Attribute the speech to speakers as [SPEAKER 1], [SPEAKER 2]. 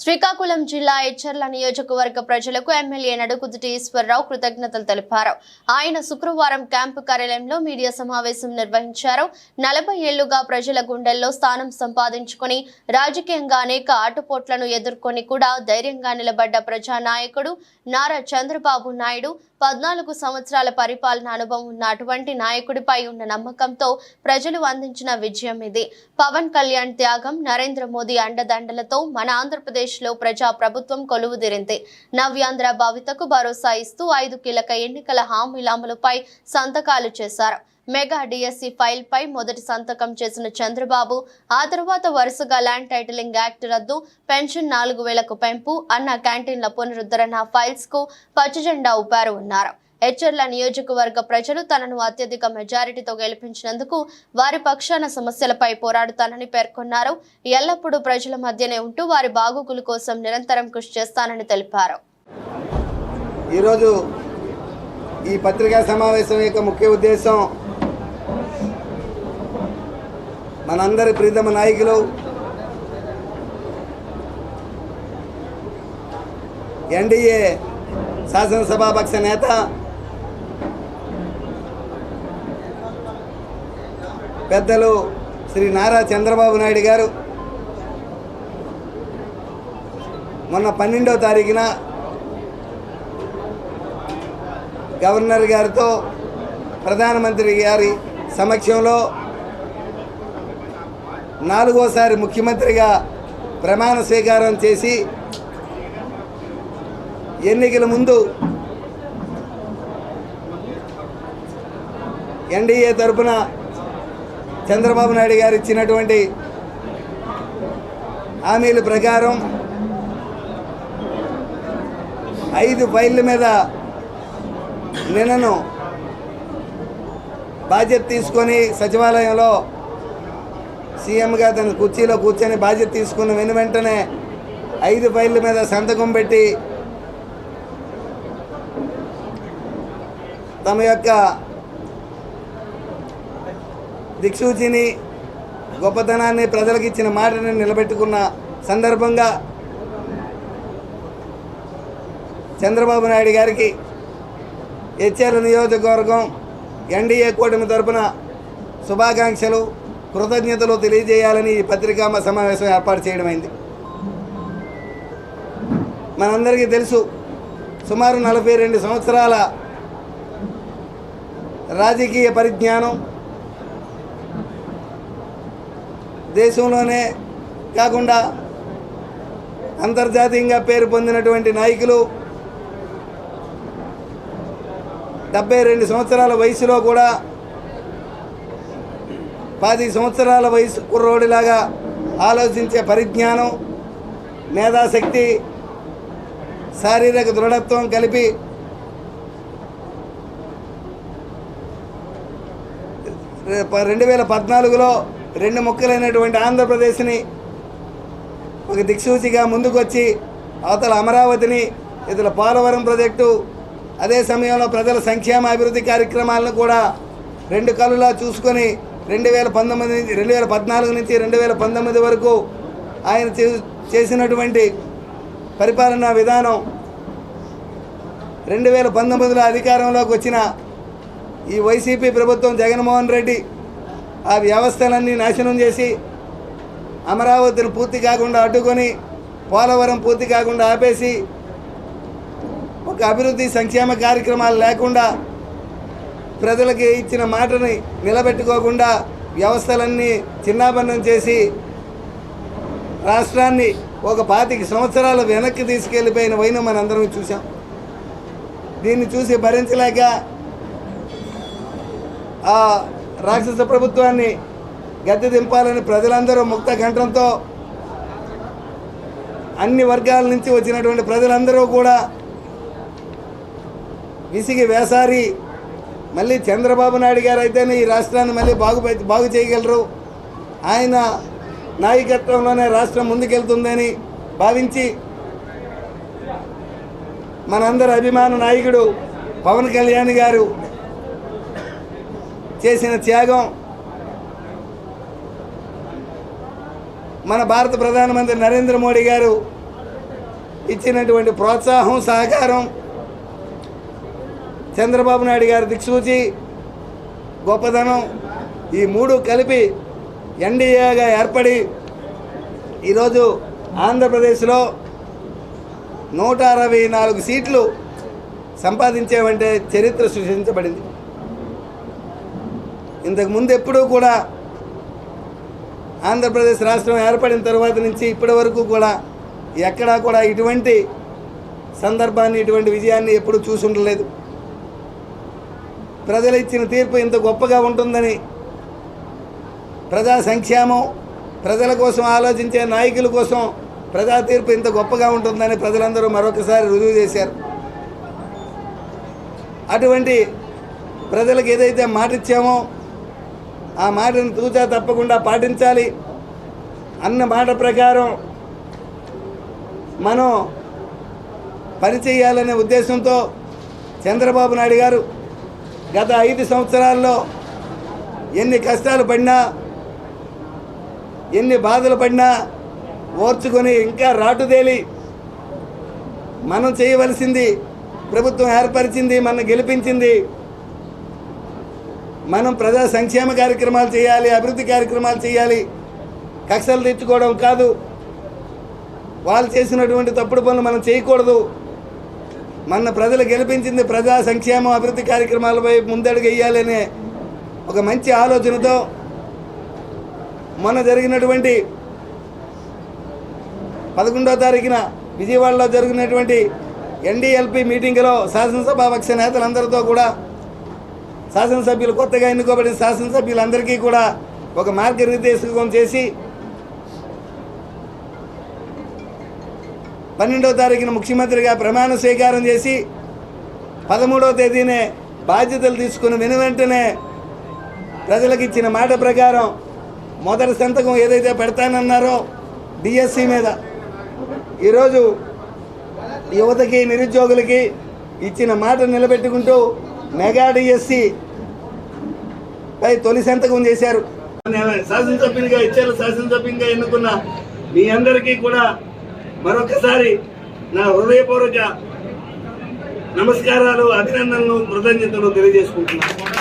[SPEAKER 1] శ్రీకాకుళం జిల్లా ఎచ్చర్ల నియోజకవర్గ ప్రజలకు ఎమ్మెల్యే నడుకుదుటి ఈశ్వరరావు కృతజ్ఞతలు తెలిపారు. ఆయన శుక్రవారం క్యాంపు కార్యాలయంలో మీడియా సమావేశం నిర్వహించారు. 40 ఏళ్లుగా ప్రజల గుండెల్లో స్థానం సంపాదించుకుని రాజకీయంగా అనేక ఆటుపోట్లను ఎదుర్కొని కూడా ధైర్యంగా నిలబడ్డ ప్రజానాయకుడు నారా చంద్రబాబు నాయుడు 14 సంవత్సరాల పరిపాలన అనుభవం ఉన్న అటువంటి నాయకుడిపై ఉన్న నమ్మకంతో ప్రజలు అందించిన విజయం ఇది. పవన్ కళ్యాణ్ త్యాగం, నరేంద్ర మోదీ అండదండలతో మన ఆంధ్రప్రదేశ్లో ప్రజా ప్రభుత్వం కొలువుదీరింది. నవ్యాంధ్ర భవితకు భరోసా ఇస్తూ 5 కీలక ఎన్నికల హామీల అమలుపై సంతకాలు చేశారు. మెగా డిఎస్సి ఫైల్ పై మొదటి సంతకం చేసిన చంద్రబాబు ఆ తర్వాత వరుసగా ల్యాండ్ టైటిలింగ్ యాక్ట్ రద్దు, పెన్షన్ 4000కు పెంపు, అన్న క్యాంటీన్ల పునరుద్ధరణ ఫైల్స్ కు పచ్చజెండా ఊపారు ఉన్నారు. ఎచ్చర్ల నియోజకవర్గ ప్రజలు తనను అత్యధిక మెజారిటీతో గెలిపించినందుకు వారి పక్షాన సమస్యలపై పోరాడుతానని పేర్కొన్నారు. ఎల్లప్పుడూ ప్రజల మధ్యనే ఉంటూ వారి బాగోగుల కోసం నిరంతరం కృషి చేస్తానని తెలిపారు.
[SPEAKER 2] ఈరోజు ఈ పత్రికా సమావేశం యొక్క ముఖ్య ఉద్దేశం మనందరి ప్రీతమ నాయకులు ఎన్డీఏ శాసనసభాపక్ష నేత పెద్దలు శ్రీ నారా చంద్రబాబు నాయుడు గారు మొన్న 12వ తారీఖున గవర్నర్ గారితో ప్రధానమంత్రి గారి సమక్షంలో 4వసారి ముఖ్యమంత్రిగా ప్రమాణ స్వీకారం చేసి ఎన్నికల ముందు ఎన్డీఏ తరఫున చంద్రబాబు నాయుడు గారు ఇచ్చినటువంటి హామీల ప్రకారం 5 ఫైళ్ళ మీద నిన్నను బాధ్యత తీసుకొని సచివాలయంలో సీఎంగా తన కుర్చీలో కూర్చొని బాధ్యత తీసుకున్న వెంటనే 5 ఫైళ్ళ మీద సంతకం పెట్టి తమ యొక్క దిక్సూచిని, గొప్పతనాన్ని, ప్రజలకు ఇచ్చిన మాటని నిలబెట్టుకున్న సందర్భంగా చంద్రబాబు నాయుడు గారికి ఎచ్చర్ల నియోజకవర్గం ఎన్డీఏ కూటమి తరపున శుభాకాంక్షలు, కృతజ్ఞతలు తెలియజేయాలని ఈ పత్రికా సమావేశం ఏర్పాటు చేయడమైంది. మనందరికీ తెలుసు, సుమారు 42 సంవత్సరాల రాజకీయ పరిజ్ఞానం, దేశంలోనే కాకుండా అంతర్జాతీయంగా పేరు పొందినటువంటి నాయకులు 72 సంవత్సరాల వయసులో కూడా 10 సంవత్సరాల వయసు కుర్రోడిలాగా ఆలోచించే పరిజ్ఞానం, మేధాశక్తి, శారీరక దృఢత్వం కలిపి 2014లో 2 ముక్కలైనటువంటి ఆంధ్రప్రదేశ్ని ఒక దిక్సూచిగా ముందుకొచ్చి అవతల అమరావతిని, ఇతర పోలవరం ప్రాజెక్టు, అదే సమయంలో ప్రజల సంక్షేమ అభివృద్ధి కార్యక్రమాలను కూడా 2 కళ్ళులా చూసుకొని 2014 నుంచి 2019 వరకు ఆయన చేసినటువంటి పరిపాలనా విధానం 2019లో అధికారంలోకి వచ్చిన ఈ వైసీపీ ప్రభుత్వం, జగన్మోహన్ రెడ్డి ఆ వ్యవస్థలన్నీ నాశనం చేసి అమరావతిని పూర్తి కాకుండా అడ్డుకొని, పోలవరం పూర్తి కాకుండా ఆపేసి, ఒక అభివృద్ధి సంక్షేమ కార్యక్రమాలు లేకుండా, ప్రజలకి ఇచ్చిన మాటని నిలబెట్టుకోకుండా వ్యవస్థలన్నీ చిన్నాభిన్నం చేసి రాష్ట్రాన్ని ఒక 25 సంవత్సరాల వెనక్కి తీసుకెళ్ళిపోయిన వైనం మనందరం చూసాం. దీన్ని చూసి భరించలేక ఆ రాక్షస ప్రభుత్వాన్ని గద్దె దింపాలని ప్రజలందరూ ముక్త కంఠంతో, అన్ని వర్గాల నుంచి వచ్చినటువంటి ప్రజలందరూ కూడా విసిగి వేసారి మళ్ళీ చంద్రబాబు నాయుడు గారు అయితేనే ఈ రాష్ట్రాన్ని మళ్ళీ బాగు చేయగలరు, ఆయన నాయకత్వంలోనే రాష్ట్రం ముందుకెళ్తుందని భావించి మనందరి అభిమాన నాయకుడు పవన్ కళ్యాణ్ గారు చేసిన త్యాగం, మన భారత ప్రధానమంత్రి నరేంద్ర మోడీ గారు ఇచ్చినటువంటి ప్రోత్సాహం, సహకారం, చంద్రబాబు నాయుడు గారి దిక్సూచి, గొప్పదనం, ఈ మూడు కలిపి ఎన్డీఏగా ఏర్పడి ఈరోజు ఆంధ్రప్రదేశ్లో 164 సీట్లు సంపాదించేవంటే చరిత్ర సృష్టించబడింది. ఇంతకుముందు ఎప్పుడూ కూడా ఆంధ్రప్రదేశ్ రాష్ట్రం ఏర్పడిన తర్వాత నుంచి ఇప్పటి వరకు కూడా ఎక్కడా కూడా ఇటువంటి సందర్భాన్ని, ఇటువంటి విజయాన్ని ఎప్పుడు చూసి ఉండలేదు. ప్రజలు ఇచ్చిన తీర్పు ఇంత గొప్పగా ఉంటుందని, ప్రజా సంక్షేమం, ప్రజల కోసం ఆలోచించే నాయకుల కోసం ప్రజా తీర్పు ఇంత గొప్పగా ఉంటుందని ప్రజలందరూ మరొకసారి రుజువు చేశారు. అటువంటి ప్రజలకు ఏదైతే మాట ఇచ్చామో ఆ మాటను తూచా తప్పకుండా పాటించాలి అన్న మాట ప్రకారం మనం పనిచేయాలనే ఉద్దేశంతో చంద్రబాబు నాయుడు గారు గత 5 సంవత్సరాల్లో ఎన్ని కష్టాలు పడినా, ఎన్ని బాధలు పడినా ఓర్చుకొని ఇంకా రాటుదేలి మనం చేయవలసింది, ప్రభుత్వం ఏర్పరిచింది, మనం గెలిపించింది, మనం ప్రజా సంక్షేమ కార్యక్రమాలు చేయాలి, అభివృద్ధి కార్యక్రమాలు చేయాలి, కక్షలు తెచ్చుకోవడం కాదు, వాళ్ళు చేసినటువంటి తప్పుడు పనులు మనం చేయకూడదు. మన ప్రజలు గెలిపించింది ప్రజా సంక్షేమం, అభివృద్ధి కార్యక్రమాలపై ముందడుగు వేయాలనే ఒక మంచి ఆలోచనతో మొన్న జరిగినటువంటి 11వ తారీఖున విజయవాడలో జరిగినటువంటి ఎన్డీఎల్పీ మీటింగ్లో శాసనసభాపక్ష నేతలందరితో కూడా, శాసనసభ్యులు, కొత్తగా ఎన్నుకోబడిన శాసనసభ్యులందరికీ కూడా ఒక మార్గనిర్దేశకం చేసి 12వ తారీఖున ముఖ్యమంత్రిగా ప్రమాణ స్వీకారం చేసి 13వ తేదీనే బాధ్యతలు తీసుకుని వెనువెంటనే ప్రజలకు ఇచ్చిన మాట ప్రకారం మొదటి సంతకం ఏదైతే పెడతానన్నారో డిఎస్సి మీద, ఈరోజు యువతకి, నిరుద్యోగులకి ఇచ్చిన మాట నిలబెట్టుకుంటూ మెగా డిఎస్సి పై తొలి సంతకం చేశారు. శాసనసభ్యునిగా ఇచ్చారు. శాసనసభ్యునిగా ఎన్నుకున్న మీ అందరికీ కూడా మరొకసారి నా హృదయపూర్వక నమస్కారాలు, అభినందనలు, కృతజ్ఞతలు తెలియజేసుకుంటున్నాను.